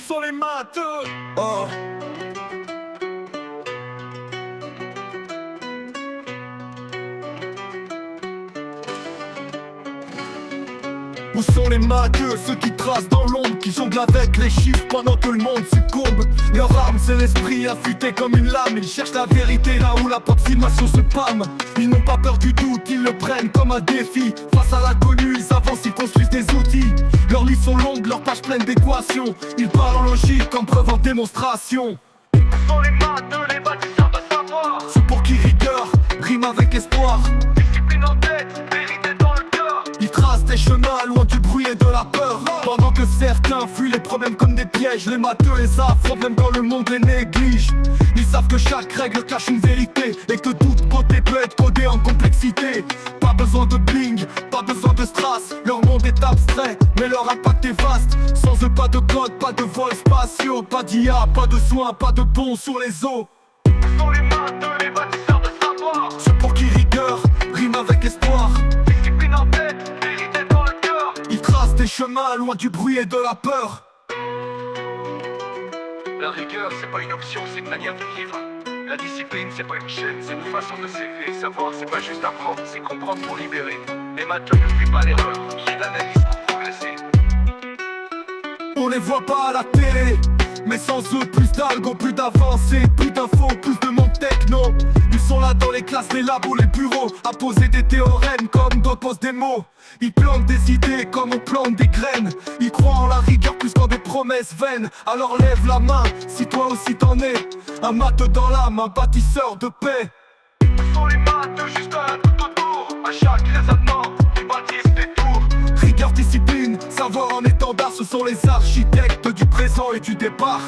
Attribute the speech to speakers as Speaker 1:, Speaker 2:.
Speaker 1: sont les maths? Oh. Où sont les matheux, ceux qui tracent dans l'ombre, qui jonglent avec les chiffres pendant que le monde succombe? Leur arme c'est l'esprit affûté comme une lame. Ils cherchent la vérité là où l'approximation se pâme. Ils n'ont pas peur du doute, ils le prennent comme un défi. Face à l'inconnu, ils avancent, ils construisent des outils. Leurs livres sont longues, leurs pages pleines d'équations. Ils parlent en logique comme preuve en démonstration.
Speaker 2: Où sont les matheux, les bâtisseurs de savoir?
Speaker 1: Ceux pour qui rigueur rime avec espoir.
Speaker 2: Discipline en tête, vérité dans le cœur.
Speaker 1: Ils tracent des chemins loin du bruit et de la peur. Pendant que certains fuient les problèmes comme des pièges, les matheux les affrontent même quand le monde les néglige. Ils savent que chaque règle cache une vérité et que toute beauté peut être codée en complexité. Pas besoin de bling, pas besoin de strass. Leur monde est abstrait, mais leur impact est vaste. Sans eux pas de code, pas de vols spatiaux, pas d'IA, pas de soins, pas de ponts sur les eaux.
Speaker 2: Où sont les matheux, les bâtisseurs de savoir?
Speaker 1: Ceux pour qui rigueur rime avec espoir.
Speaker 2: Discipline en tête, vérité dans le cœur.
Speaker 1: Ils tracent des chemins loin du bruit et de la peur.
Speaker 2: La rigueur, c'est pas une option, c'est une manière de vivre. La discipline, c'est pas une chaîne, c'est une façon de s'élever. Savoir, c'est pas juste apprendre, c'est comprendre pour libérer. Les matheux ne fuient pas l'erreur, ils l'analysent pour progresser.
Speaker 1: On les voit pas à la télé, mais sans eux, plus d'algo, plus d'avancées, plus d'infos, plus de monde techno. Ils sont là dans les classes, les labos, les bureaux, à poser des théorèmes comme d'autres posent des mots. Ils plantent des idées comme on plante des graines. Ils croient en la rigueur plus qu'en des promesses vaines. Alors lève la main, si toi aussi t'en es. Un matheux dans l'âme, un bâtisseur de paix.
Speaker 2: Où sont les matheux, juste un tout autour? À chaque raisonnement, ils bâtissent des tours.
Speaker 1: Rigueur, discipline, savoir en étendard, ce sont les architectes du présent et du départ.